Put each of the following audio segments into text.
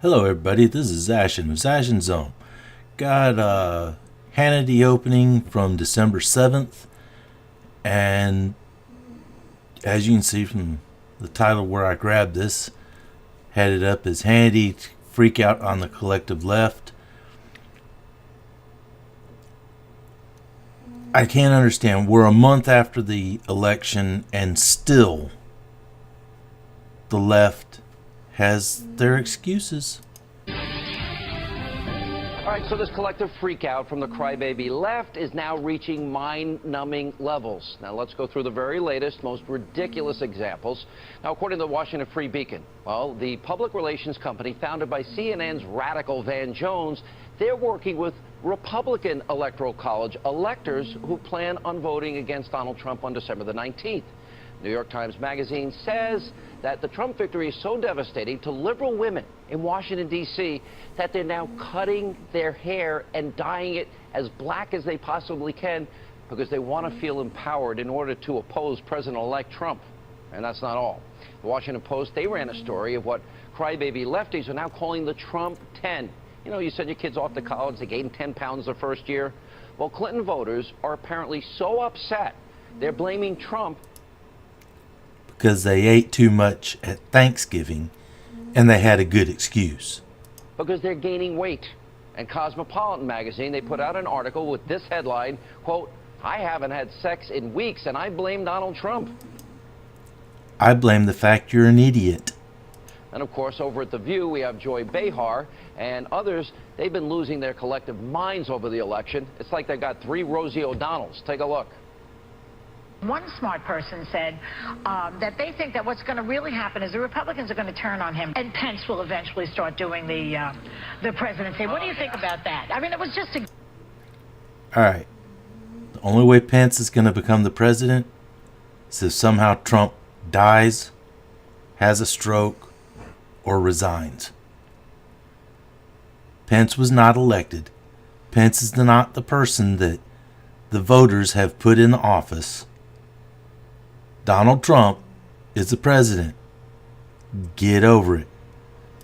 Hello everybody, this is Xashan of Xashan Zone. Got a Hannity Opening from December 7th, and as you can see from the title where I grabbed this, headed up as Hannity Freak Out on the Collective Left. I can't understand, we're a month after the election and still the left has their excuses. All right, so this collective freakout from the crybaby left is now reaching mind-numbing levels. Now, let's go through the very latest, most ridiculous examples. Now, according to the Washington Free Beacon, well, the public relations company founded by CNN's radical Van Jones, they're working with Republican Electoral College electors who plan on voting against Donald Trump on December the 19th. New York Times Magazine says that the Trump victory is so devastating to liberal women in Washington, D.C., that they're now cutting their hair and dyeing it as black as they possibly can because they want to feel empowered in order to oppose President-elect Trump. And that's not all. The Washington Post, they ran a story of what crybaby lefties are now calling the Trump 10. You know, you send your kids off to college, they gain 10 pounds the first year. Well, Clinton voters are apparently so upset, they're blaming Trump Because they ate too much at Thanksgiving and they had a good excuse. because they're gaining weight. And Cosmopolitan magazine, they put out an article with this headline, quote, "I haven't had sex in weeks and I blame Donald Trump." I blame the fact you're an idiot. And of course, over at The View, we have Joy Behar and others. They've been losing their collective minds over the election. It's like they got three Rosie O'Donnells. Take a look. One smart person said that they think that what's going to really happen is the Republicans are going to turn on him, and Pence will eventually start doing the presidency. What do you think about that? I mean, it was just a... All right. The only way Pence is going to become the president is if somehow Trump dies, has a stroke, or resigns. Pence was not elected. Pence is not the person that the voters have put in the office. Donald Trump is the president. Get over it.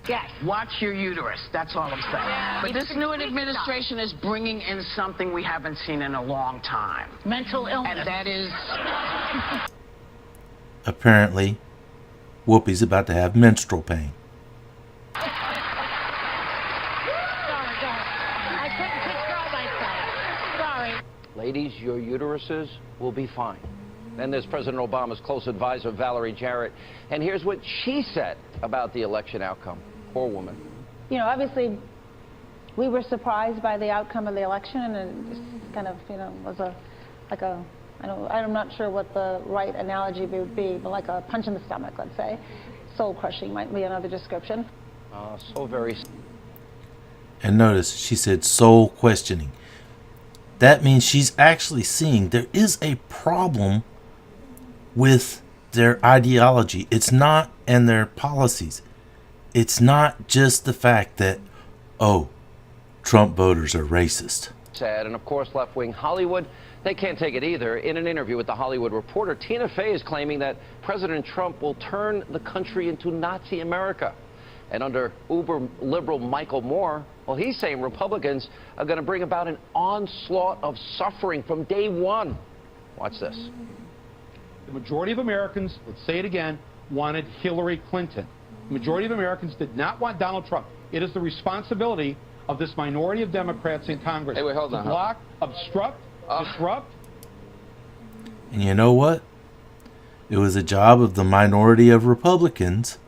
Yes. Watch your uterus. That's all I'm saying. But this new administration is bringing in something we haven't seen in a long time. Mental illness. And that is... Apparently, Whoopi's about to have menstrual pain. Sorry, I couldn't control myself. Sorry. Ladies, your uteruses will be fine. Then there's President Obama's close advisor, Valerie Jarrett. And here's what she said about the election outcome. Poor woman. You know, obviously, we were surprised by the outcome of the election, and it just kind of, you know, was I'm not sure what the right analogy would be, but like a punch in the stomach, let's say. Soul crushing might be another description. So very... And notice, she said soul questioning. That means she's actually seeing there is a problem with their ideology. It's not, and their policies. It's not just the fact that, oh, Trump voters are racist. Sad. And of course, left-wing Hollywood, they can't take it either. In an interview with The Hollywood Reporter, Tina Fey is claiming that President Trump will turn the country into Nazi America. And under uber-liberal Michael Moore, well, he's saying Republicans are going to bring about an onslaught of suffering from day one. Watch this. The majority of Americans, let's say it again, wanted Hillary Clinton. The majority of Americans did not want Donald Trump. It is the responsibility of this minority of Democrats in Congress hold to on. block, obstruct, disrupt. And you know what? It was a job of the minority of Republicans,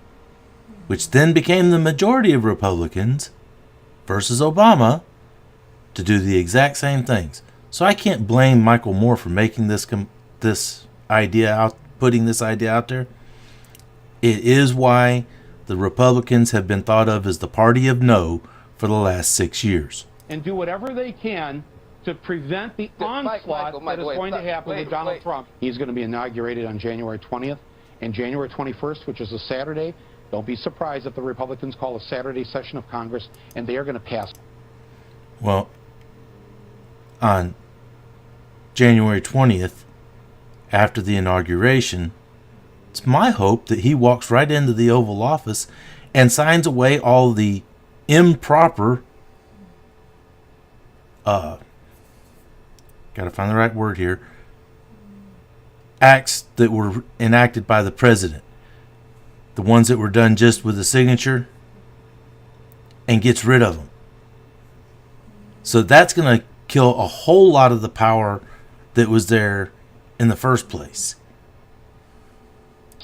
which then became the majority of Republicans versus Obama, to do the exact same things. So I can't blame Michael Moore for making this idea out, putting this idea out there. It is why the Republicans have been thought of as the party of no for the last 6 years. And do whatever they can to prevent the onslaught that is going to happen with Donald Trump. He's going to be inaugurated on January 20th and January 21st, which is a Saturday. Don't be surprised if the Republicans call a Saturday session of Congress, and they are going to pass. Well, on January 20th, after the inauguration, it's my hope that he walks right into the Oval Office and signs away all the improper, gotta find the right word here, acts that were enacted by the president. The ones that were done just with a signature, and gets rid of them. So that's going to kill a whole lot of the power that was there in the first place.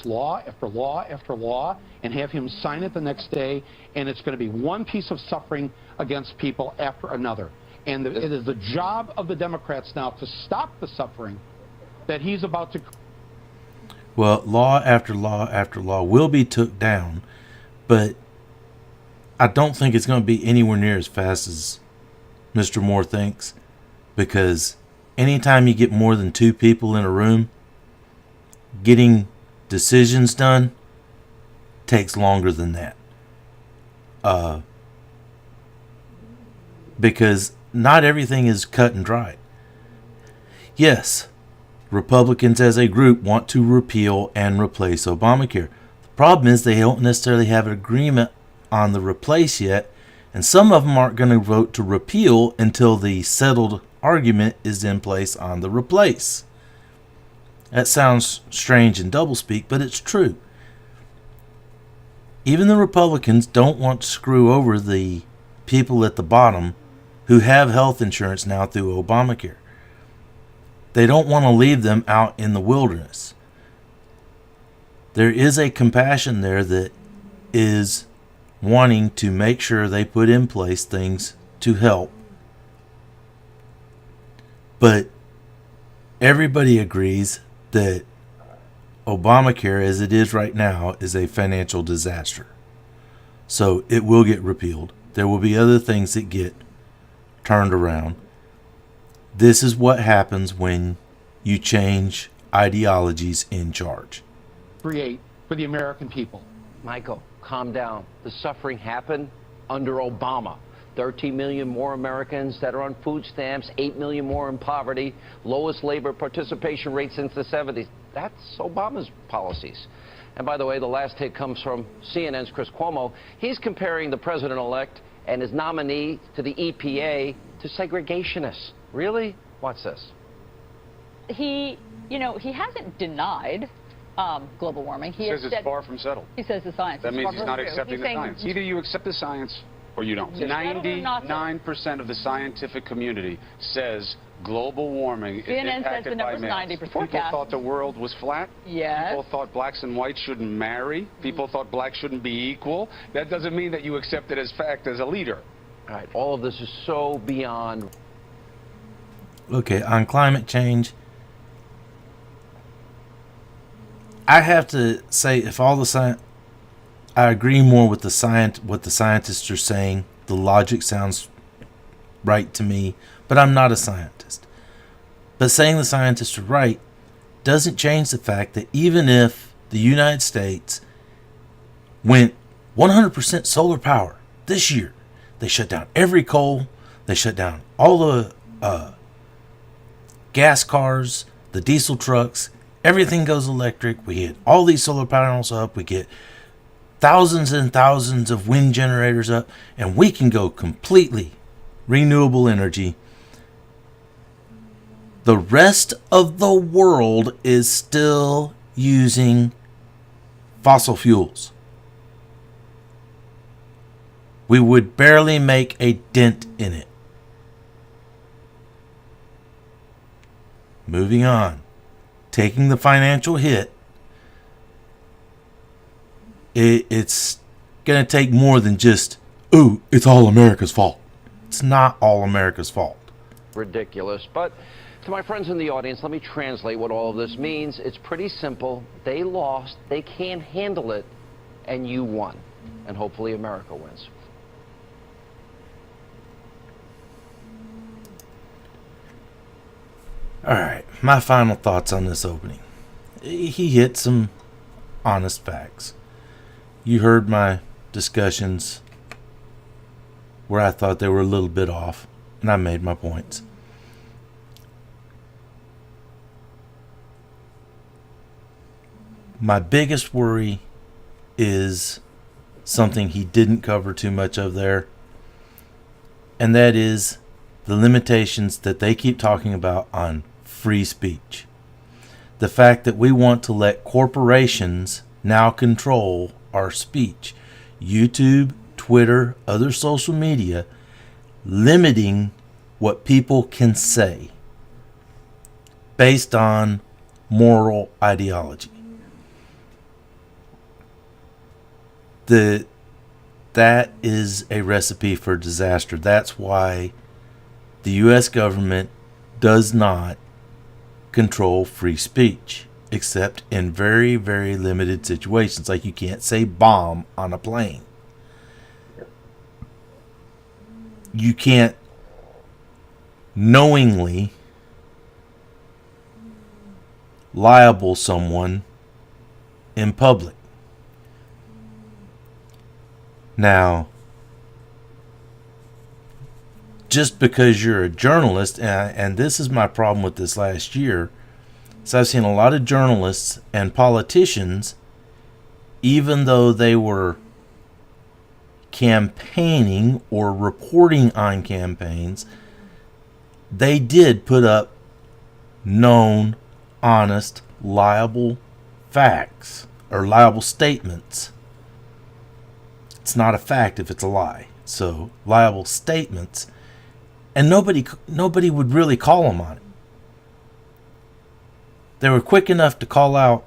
Law after law after law, and have him sign it the next day, and it's going to be one piece of suffering against people after another. And it is the job of the Democrats now to stop the suffering that he's about to. Well, law after law after law will be took down, but I don't think it's going to be anywhere near as fast as Mr. Moore thinks, because anytime you get more than 2 people in a room, getting decisions done takes longer than that. Because not everything is cut and dried. Yes, Republicans as a group want to repeal and replace Obamacare. The problem is they don't necessarily have an agreement on the replace yet, and some of them aren't going to vote to repeal until the settled argument is in place on the replace. That sounds strange and doublespeak, but it's true. Even the Republicans don't want to screw over the people at the bottom who have health insurance now through Obamacare. They don't want to leave them out in the wilderness. There is a compassion there that is wanting to make sure they put in place things to help. But everybody agrees that Obamacare, as it is right now, is a financial disaster. So it will get repealed. There will be other things that get turned around. This is what happens when you change ideologies in charge. Create for the American people. Michael, calm down. The suffering happened under Obama. 13 million more Americans that are on food stamps, 8 million more in poverty, lowest labor participation rate since the 70s. That's Obama's policies. And by the way, the last hit comes from CNN's Chris Cuomo. He's comparing the president-elect and his nominee to the EPA to segregationists. Really? Watch this. He hasn't denied global warming. He says it's far from settled. He says the science. That means he's not accepting the science. Either you accept the science or you don't. 99% of the scientific community says global warming is impacted by man. People thought the world was flat. Yes. People thought blacks and whites shouldn't marry. People thought blacks shouldn't be equal. That doesn't mean that you accept it as fact as a leader. All right, all of this is so beyond. Okay, on climate change, I have to say, if all the science, I agree more with what the scientists are saying. The logic sounds right to me, but I'm not a scientist. But saying the scientists are right doesn't change the fact that even if the United States went 100% solar power this year, they shut down every coal, they shut down all the gas cars, the diesel trucks, everything goes electric. We get all these solar panels up, we get thousands and thousands of wind generators up, and we can go completely renewable energy. The rest of the world is still using fossil fuels. We would barely make a dent in it. Moving on. Taking the financial hit, it's going to take more than just, ooh, it's all America's fault. It's not all America's fault. Ridiculous. But to my friends in the audience, let me translate what all of this means. It's pretty simple. They lost, they can't handle it, and you won. And hopefully America wins. Alright, my final thoughts on this opening. He hit some honest facts. You heard my discussions where I thought they were a little bit off, and I made my points. My biggest worry is something he didn't cover too much of there, and that is the limitations that they keep talking about on free speech. The fact that we want to let corporations now control our speech. YouTube, Twitter, other social media, limiting what people can say based on moral ideology. That is a recipe for disaster. That's why the U.S. government does not control free speech, except in very, very limited situations, like you can't say bomb on a plane. You can't knowingly liable someone in public. Now, just because you're a journalist, and this is my problem with this last year, so I've seen a lot of journalists and politicians, even though they were campaigning or reporting on campaigns, they did put up known, honest, liable facts or liable statements. It's not a fact if it's a lie. So liable statements, and nobody would really call them on it. They were quick enough to call out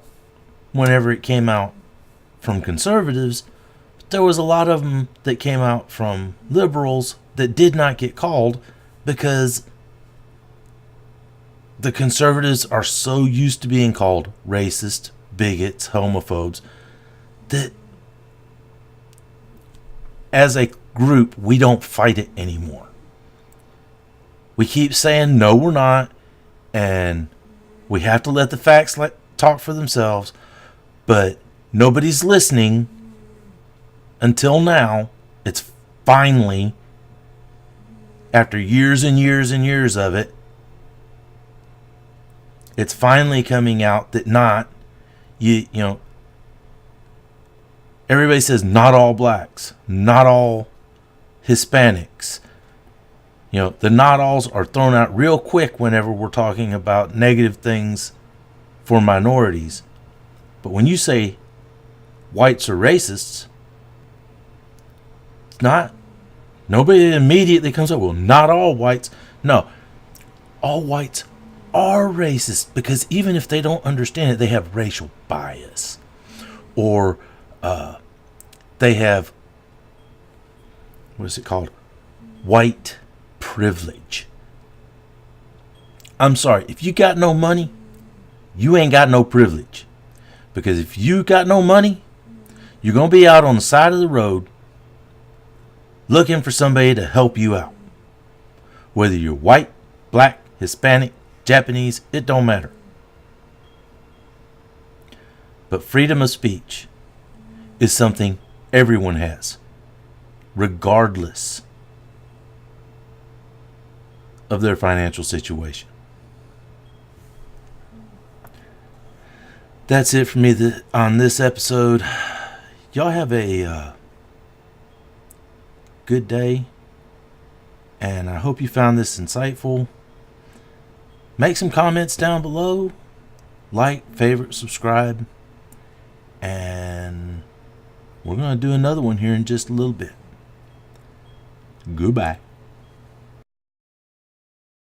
whenever it came out from conservatives, but there was a lot of them that came out from liberals that did not get called because the conservatives are so used to being called racist, bigots, homophobes, that as a group, we don't fight it anymore. We keep saying, no, we're not, and we have to let the facts talk for themselves, but nobody's listening until now. It's finally, after years and years and years of it, it's finally coming out that you know, everybody says not all blacks, not all Hispanics. You know, the not alls are thrown out real quick whenever we're talking about negative things for minorities. But when you say whites are racists, it's not. Nobody immediately comes up, well, not all whites. No, all whites are racist, because even if they don't understand it, they have racial bias. Or they have, what is it called? White privilege. I'm sorry, if you got no money, you ain't got no privilege. Because if you got no money, you're going to be out on the side of the road looking for somebody to help you out. Whether you're white, black, Hispanic, Japanese, it don't matter. But freedom of speech is something everyone has, regardless of their financial situation. That's it for me on this episode. Y'all have a good day, and I hope you found this insightful. Make some comments down below. Like, favorite, subscribe. And we're going to do another one here in just a little bit. Goodbye.